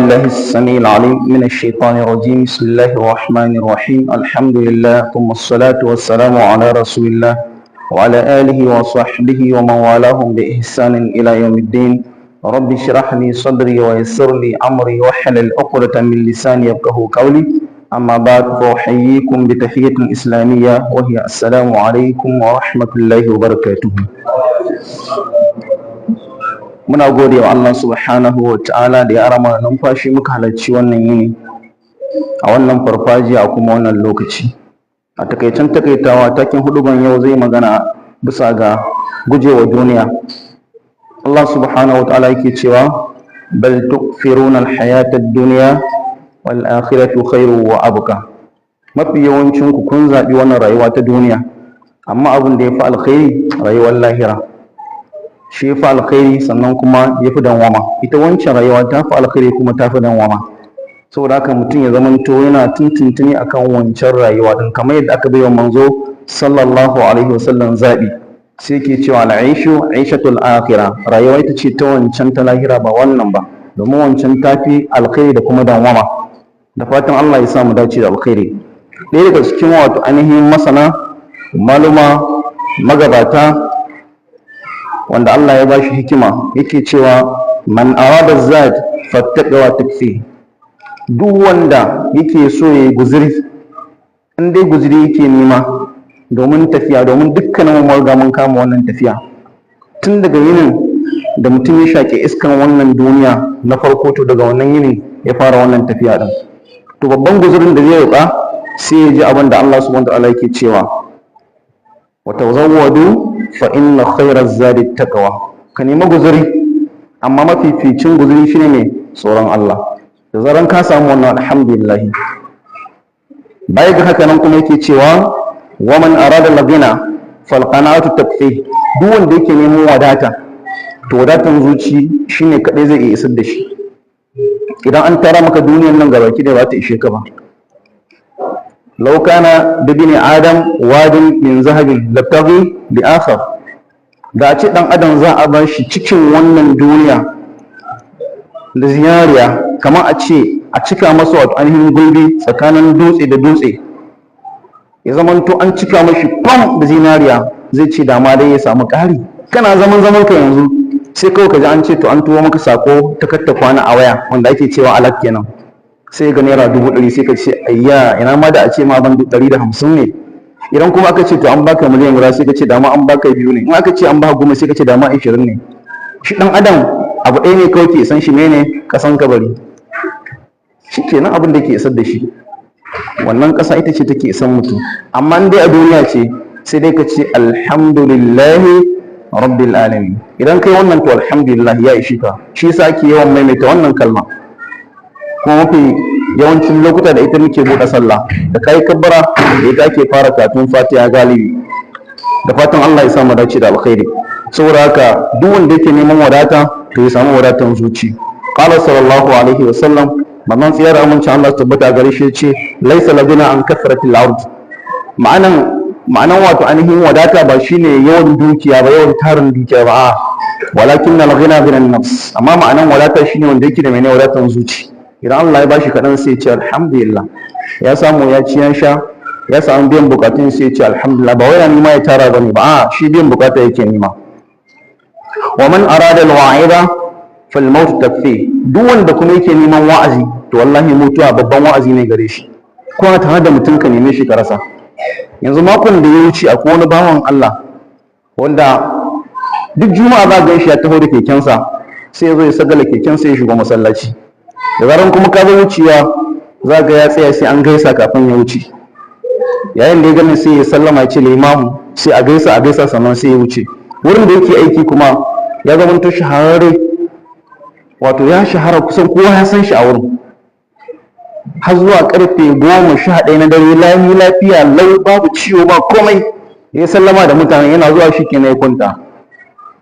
بالله السميع العليم من الشيطان الرجيم. بسم الله الرحمن الرحيم. الحمد لله ثم الصلاة والسلام على رسول الله وعلى آله وصحبه ومن والاهم بإحسان إلى يوم الدين. رب اشرح لي صدري ويسر لي أمري واحلل عقدة من لساني يفقهوا قولي. أما بعد فأحييكم بتحية إسلامية وهي السلام عليكم ورحمة الله وبركاته. Muna gode wa Allah subhanahu wa ta'ala da ya arama numfashi muka halarci wannan yini a wannan farfajiya a kuma wannan lokaci. A takaicen takaitawa takin huduban yau zai magana bisa ga gujewa duniya. Allah subhanahu wa ta'ala yake cewa bal tu'thiruna al-hayata ad-dunya wal akhiratu khairu wa abqa. Mafi yawancin ku kun zabi wannan rayuwa ta duniya, amma abin da ya fi alkhairi rayuwar lahira. Shi ya fi alkhairi sannan kuma ya fi danwama. Ita wancan rayuwa ta fi alkhairi kuma ta fi danwama. Saboda haka mutum ya zamanto yana tuntuntuni akan wancan rayuwa din, kamar yadda aka baiwa manzo sallallahu alaihi wasallam zabi. Sai ke cewa al-aishu aishatul akhirah, rayuwa ita ce ta wancan ta lahira ba wannan ba, domin wancan ta fi alkhairi da kuma danwama. Da fatan Allah ya sa mu dace da alkhairi. Ɗaya daga cikin wato ainihin masana maluma magabata wanda Allah ya bashi hikima yake cewa man arada zad fattaqwa takfi. Duk wanda yake so ya guzuri, in dai guzuri yake nema domin tafiya, domin dukkanin mu mun kama wannan tafiya tun daga yinin da mutum ya shake iskan wannan duniya na farko, to daga wannan yini ya fara wannan tafiya din. To babban guzurin da zai roƙa sai ya ji abin da Allah subhanahu wa ta'ala yake cewa wa tazawwadu fa inna khayra zadi taqwa. Ka nemi guzuri, amma mafificin guzuri shine mai tsoron Allah. Da zaran ka samu wannan alhamdulillah. Baya ga haka nan kuma yake cewa wa man arada al-ghina fal qana'atu takfi. Duk wanda yake neman wadata, to wadatan zuci shine kadai zai iya isar da shi. Idan an tara maka duniyar nan gabaki da ba ta ishe ka ba. لو كان بابن آدم واد من ذهب لابتغي بآخر. da a ce dan adam za a bar shi cikin wannan duniya da zinariya, kamar a ce a cika masa wato ainihin gulbi tsakanin dutse da dutse, ya zamanto an cika mashi fam da zinariya, zai ce dama dai ya samu ƙari. Kana zaman ka yanzu sai kawai ka ji an ce to an tuwo maka sako ta katta kwana a waya wanda ake cewa alak kenan, sai ga naira 100,000 sai ka ce ayya ina ma da a ce ma ban 150 ne. Idan kuma aka ce to an baka miliyan guda sai ka ce dama an baka 2 ne. In aka ce an baka 10 sai ka ce dama 20 ne. Shi dan adam abu ɗaya ne kawai ke san shi, mene kasan kabari. Shi kenan abin da ke isar da shi, wannan ƙasa ita ce take isan mutum. Amma in dai a duniya ce sai dai ka ce alhamdulillahi rabbil alamin. Idan kai wannan to alhamdulillah ya ishi ka. Shi yasa ake yawan maimaita wannan kalma, kuma mafi yawancin lokuta da ita muke buɗe sallah. Da kai kabbara da ita ake fara kafin fatiha galibi. Da fatan Allah ya samu dace da alkhairi. Saboda haka duk wanda yake neman wadata to ya samu wadatan zuci. Qala sallallahu alaihi wa sallam, manzon tsiyar amincin Allah su tabbata gare shi ce laisa ladina an kasratil ard. Ma'anan wato ainihin wadata ba shine yawan dukiya ba, yawan tarin dukiya ba, walakin al-ghina bin nafs. Amma ma'anan wadata shine wanda yake da mene wadatan zuci. Idan Allah ya bashi kaɗan sai ya ce alhamdulillah, ya samu ya ci ya sha ya samu biyan bukatun sai ya ce alhamdulillah. Ba wai nima ya tara bane ba, shi biyan bukata yake nima. Wa man arada al-wa'ida fal maut takfi. Duk wanda kuma yake neman wa'azi, to wallahi mutuwa babban wa'azi ne gare shi. Ko ta hada mutum ka neme shi ka rasa. Yanzu makon da ya wuce akwai wani bawan Allah wanda duk juma'a za ga shi ya taho da kekensa, sai ya zo ya sagala kekensa ya shiga masallaci. Da zaran kuma ka zo wuciya za ga ya tsaya sai an gaisa kafin ya wuce. Yayin da ya gani sai ya sallama ya ce limamu, sai a gaisa sannan sai ya wuce. Wurin da yake aiki kuma ya zama to shahararre, wato ya shahara, kusan kowa ya san shi a wurin. Har zuwa karfe 11 na dare lami lafiya lau, babu ciwo ba komai. Ya sallama da mutane yana zuwa shikenan ya kwanta.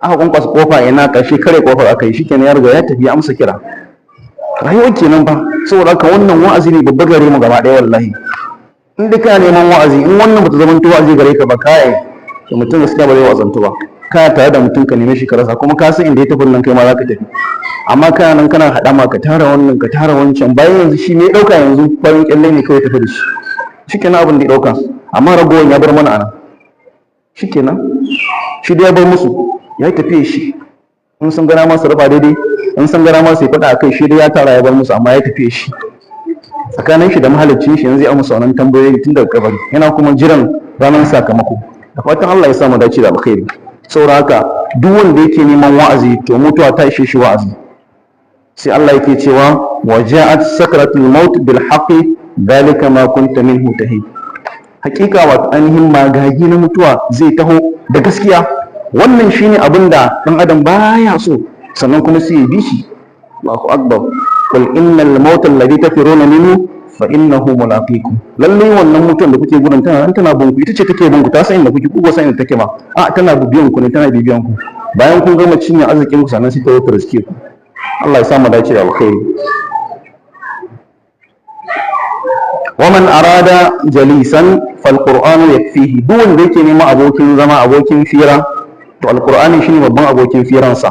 Aka kwankwasa kofa yana karshe kare kofar aka yi, shikenan ya riga ya tafi ya amsa kira. Rayuwar kenan ba. Saboda haka wannan wa'azi ne babbar gare mu gaba ɗaya wallahi. In dai kana neman wa'azi, in wannan bata zama to wa'azi gare ka ba, kai to mutum gaskiya ba zai wa'azantu ba. Kana tare da mutum ka neme shi ka rasa, kuma ka san inda ya tafi nan kai ma za ka tafi. amma kana nan kana haɗama ka tara wannan ka tara wancan, bayan yanzu shi ne ɗauka yanzu farin kyalle ne kawai tafi da shi shikenan abin da ya ɗauka, amma ragowar ya bar mana ana shikenan shi da ya bar musu ya tafiye shi, in sun gana masa rufa daidai, in sun gana masa ya faɗa akai, shi da ya tara ya bar musu amma ya tafiye shi tsakanin shi da mahaliccin shi yanzu ya amsa wannan tambayoyi tun daga kabari, yana kuma jiran ranar sakamako. Da fatan Allah ya sa mu dace da alkhairi. Saboda haka duk wanda yake neman wa'azi to mutuwa ta ishe shi wa'azi. Sai Allah yake cewa wa ja'at sakratul maut bil haqqi dalika ma kunta minhu tahid. Hakika wato ainihin magagi na mutuwa zai taho da gaskiya. Wannan shine abin da dan adam baya so, sannan kuma sai ya bi shi. Allahu akbar. Qul innal mauta alladhi tafiruna minhu fa innahu mulaqikum. Lalle wannan mutum da kuke gudun tana bunku, ita ce take bunku, ta san inda kuke, ku ba san inda take ba. A tana bibiyan ku ne, tana bibiyan ku. Bayan kun gama cinye arzikin ku sannan sai ta wuce riske ku. Allah ya sa mu dace da alkhairi. Wa man arada jalisan fal qur'anu yakfihi. Duk wanda yake neman abokin zama, abokin fira, to alqur'ani shine babban abokin firansa.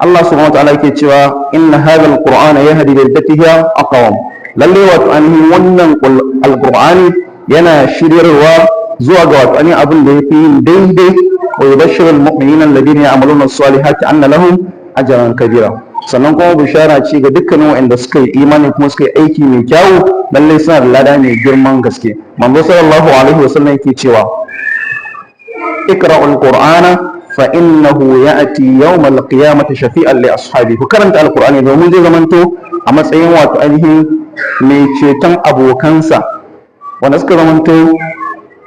Allah subhanahu wa ta'ala yake cewa inna hadha alqur'ana yahdi lillati hiya aqwam. Lalle wato ainihin wannan alqur'ani yana shiryarwa zuwa ga wato ainihin abin da yafi yin daidai, wa yubashshirul mu'minina alladhina ya'maluna as-salihati anna lahum ajran kabira. Sannan kuma bishara ce ga dukkanin waɗanda suka yi imani kuma suka yi aiki mai kyawu, lalle suna da lada mai girman gaske. Manzo sallallahu alaihi wasallam yake cewa iqra'ul qur'ana fa innahu ya'ti yawm al-qiyamati shafi'an li ashabi. Ku karanta alqur'ani domin zai zamanto a matsayin wato ainihin mai ceton abokansa wanda suka zamanto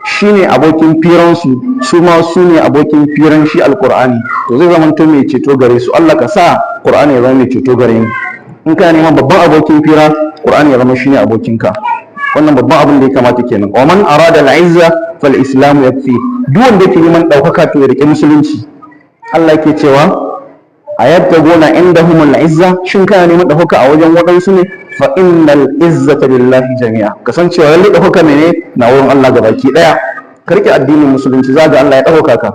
shine abokin firansu, su ma su ne abokin firan shi alqur'ani, to zai zamanto mai ceto gare su. Allah ka sa qur'ani ya zama mai ceto gare ni. In ka neman babban abokin fira, qur'ani ya zama shine abokinka. Wannan babban abin da ya kamata kenan. Wa man arada al-izza fal islam yakfi. Duk wanda yake neman daukaka to ya rike musulunci. Allah yake cewa ayabtaguna indahum al-izza, shin kana neman daukaka a wajen wadansu ne? Fa innal izzata lillahi jami'a. Kasancewa lalle daukaka mene na wurin Allah gabaki daya. Ka rike addinin musulunci, zaga Allah ya dauka ka.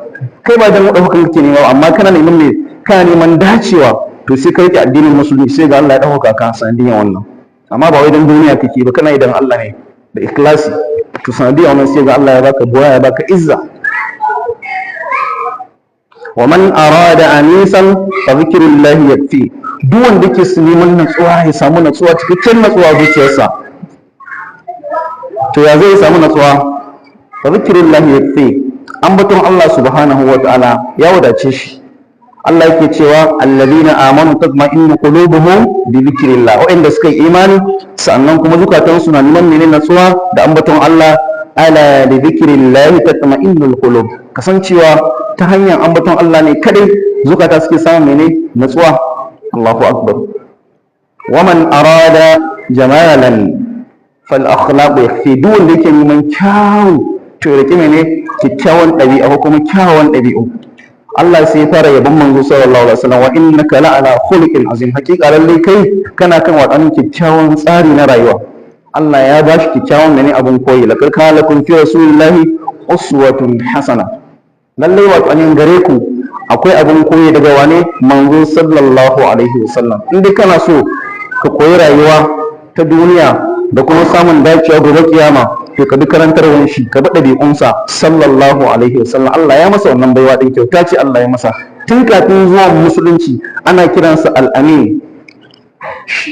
Kai ba dan daukaka kake nema, amma kana neman ne, kana neman dacewa, to sai ka rike addinin musulunci sai ga Allah ya dauka ka sanadiyan wannan. Amma ba wai dan duniya kake ba, kana idan Allah ne da ikhlasi, to sanadiyan wannan sai ga Allah ya baka buwa, ya baka izza. Wa man arada anisan fa zikrullahi yakfi. Duk wanda yake su neman natsuwa, ya samu natsuwa, cikakken natsuwa zuciyarsa, to ya zai samu natsuwa? Fa zikrullahi yakfi. Ambaton Allah subhanahu wa ta'ala ya wadace shi. Allah yake cewa alladhina amanu tatma'innu qulubuhum bi dhikrillah. Wa'inda suka yi imani sannan kuma zukatansu na neman menene natsuwa da ambaton Allah. Ala bi dhikrillah tatma'innul qulub. Kasancewa ta hanyar ambaton Allah ne kadai zukata suke samun menene natsuwa. Allahu akbar. Wa man arada jamalan fal akhlaq yakfi. Duk wanda yake neman kyawu to rike menene kyakkyawan ɗabi'a ko kuma kyawawan ɗabi'u. Allah sai ya fara yabon manzo sallallahu alaihi wasallam, wa innaka la'ala khuluqin azim. Hakika lalle kai kana kan wadannan kyakkyawan tsari na rayuwa. Allah ya ba shi kyakkyawan mene abun koyi. Laqad kana lakum fi rasulillahi uswatun hasana. Lalle wato an gare ku akwai abun koyi daga wane? Manzo sallallahu alaihi wasallam. In dai kana so ka koyi rayuwa ta duniya da kuma samun dacewa gobe kiyama, to ka bi karantarwar shi, ka bi ɗabi'unsa sallallahu alaihi wasallam. Allah ya masa wannan baiwa ɗin, kyauta ce Allah ya masa. Tun kafin zuwa musulunci ana kiransa al'amin,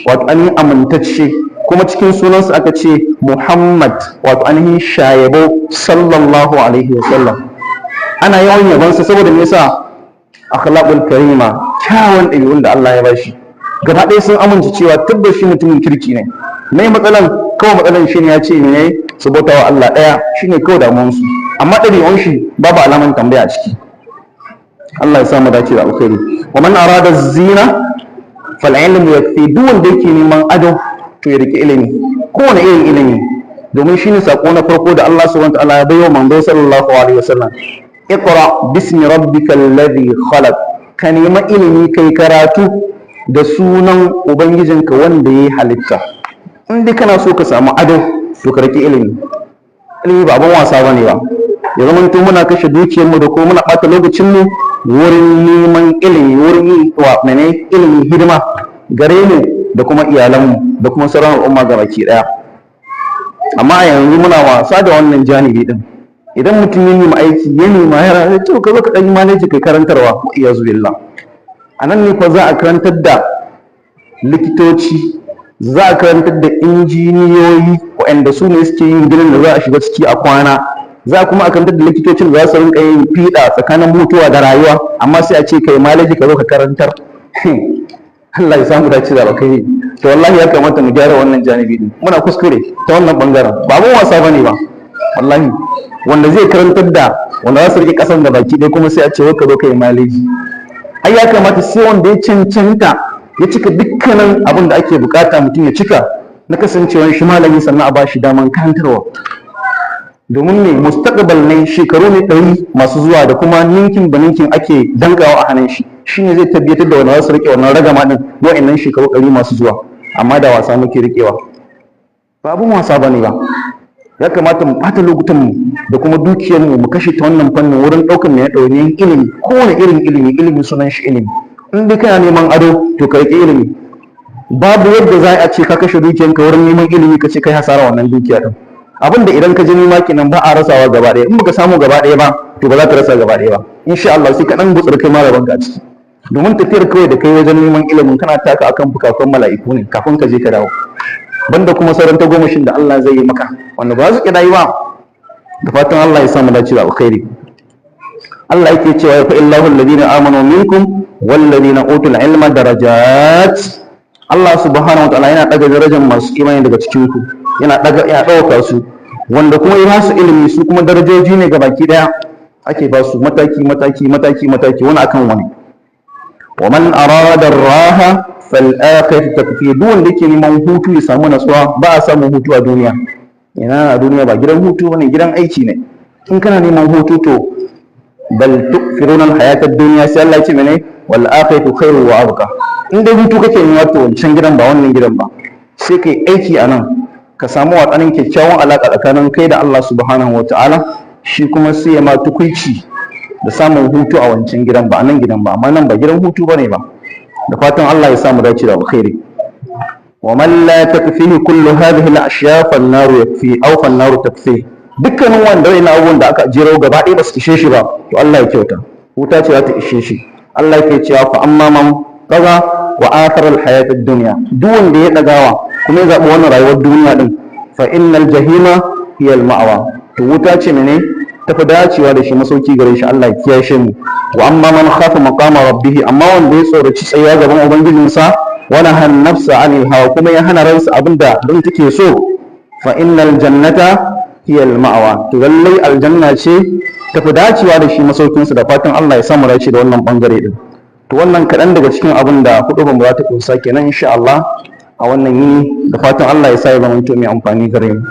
wato ainihin amintacce, kuma cikin sunansa aka ce Muhammad, wato ainihin shayabo sallallahu alaihi wasallam. Ana yawan yabansa saboda me yasa? Akhlaqul karima, kyawun ɗabi'un da Allah ya bashi. Gaba ɗaya sun amince cewa tabbas shi mutumin kirki ne. Mai matsalan, kawai matsalan shi ne ya ce ne su bauta wa Allah ɗaya, shi ne kawai damuwansu. Amma ɗabi'un shi babu alaman tambaya a ciki. Allah ya samu dace da alkhairi. Wa man arada zina fal ilmu yakfi. Duk wanda yake neman ado to ya rike ilimi, kowane irin ilimi, domin shine sako na farko da Allah subhanahu wa ta'ala ya bayyana manzo sallallahu alaihi wasallam. Iqra bismi rabbikal ladhi khalaq. Ka nema ilimi, kai karatu da sunan ubangijinka wanda ya halitta. In dai kana so ka samu ado to ka rike ilimi. Ilimi ba abin wasa bane ba. Ya zama to muna kashe dukiyarmu da kuma muna ɓata lokacinmu wurin neman ilimi, wurin yi wa mene ilimi hidima gare mu da kuma iyalanmu da kuma sauran al'umma gabaki daya. Amma yanzu muna wasa da wannan janibi din. Idan mutum ya nemi aiki ya nema ya to ka zo ka dan yi manaji kai karantarwa wa iyazu billah. Anan ne fa za a karantar da likitoci, za a karantar da injiniyoyi waɗanda su ne suke yin ginin da za a shiga ciki a kwana, za kuma a karantar da likitocin da za su rinka yin fiɗa tsakanin mutuwa da rayuwa, amma sai a ce kai malaji ka zo ka karantar. Allah ya samu dace da alkhairi. To wallahi ya kamata mu gyara wannan janibi din, muna kuskure ta wannan bangaren, ba mun wasa bane ba wallahi. Wanda zai karantar da wanda za su rike kasan da baki dai kuma sai a ce wai ka zo ka yi malaji. Ai ya kamata sai wanda ya cancanta ya cika dukkanin abin da ake bukata mutum ya cika na kasancewar shi malami, sannan a ba shi daman karantarwa. Domin ne mustaqbal ne, shekaru ne 100 masu zuwa da kuma ninkin ba ninkin ake dangawa a hannun shi, shine zai tabbatar da wanda za su rike wannan ragama din wa'annan shekaru 100 masu zuwa. Amma da wasa muke rikewa, ba abun wasa bane ba. Ya kamata mu ɓata lokutan mu da kuma dukiyar mu kashe ta wannan fannin wurin ɗaukar mai ɗauniyan ilimi, kowane irin ilimi sunan shi ilimi. In dai kana neman ado to ka riƙe ilimi. Babu yadda za a ce ka kashe dukiyanka wurin neman ilimi ka ce kai hasara wannan dukiya din. Abin da idan ka je nema kenan ba a rasawa gaba ɗaya, in baka samu gaba ɗaya ba to ba za ka rasa gaba ɗaya ba insha Allah, sai ka dan gutsura kai malaman ka a ciki. Domin tafiyar kawai da kai wajen neman ilimin kana taka akan fukafukan mala'iku ne kafin ka je ka dawo, banda kuma sauran tagomashin da Allah zai yi maka wanda ba su kida yi ba. Da fatan Allah ya samu dace da alkhairi. Allah yake cewa fa illahu alladhina amanu minkum walladhina utul ilma darajat. Allah subhanahu wa ta'ala yana daga darajar masu imani daga cikin ku, yana ɗauka su, wanda kuma ya su ilimi su kuma darajoji ne ga baki daya ake ba su mataki wani akan wani. Wa man arada raha fal akhiratu takfi. Duk wanda yake neman hutu ya samu natsuwa, ba a samun hutu a duniya. Ina a duniya ba gidan hutu bane, gidan aiki ne. In kana neman hutu to bal tukfiruna al hayata ad-dunya, sai Allah ya ce mene wal akhiratu khairu wa abqa. In dai hutu kake nema to wancan gidan ba wannan gidan ba, sai kai aiki a nan ka samu watsanin kyakkyawan alaƙa tsakanin kai da Allah subhanahu wa ta'ala, shi kuma sai ya ma tukuici da samun hutu a wancan gidan ba a nan gidan ba. Amma nan ba gidan hutu bane ba. Da fatan Allah ya samu dace da alkhairi. Wa man la takfihi kullu hadhihi al-ashya fa an-nar yakfi aw fa an-nar takfi. Dukkanin wanda yana abubuwan da aka jero gaba ɗaya ba su ishe shi ba to Allah ya kyauta, wuta ce za ta ishe shi. Allah yake cewa fa amma man kaza wa athara al-hayat ad-dunya. Duk wanda ya dagawa kuma ya zaɓi wannan rayuwar duniya din, fa innal jahima hiya al-ma'wa. To wuta ce mene tafi dacewa da shi, masauki gare shi. Allah ya kiyashe mu. Wa amma man khafa maqama rabbih, amma wanda ya tsoraci tsayuwa gaban ubangijinsa, wa nahan nafsa anil hawa, kuma ya hana ransa abinda don take so, fa innal jannata hiya al-ma'wa. To lallai aljanna ce tafi dacewa da shi masaukinsa. Da fatan Allah ya samu dace da wannan bangare din. To wannan kaɗan daga cikin abin da huɗuban za ta kunsa kenan insha Allah a wannan yini. Da fatan Allah ya sa ya zama mai amfani gare mu.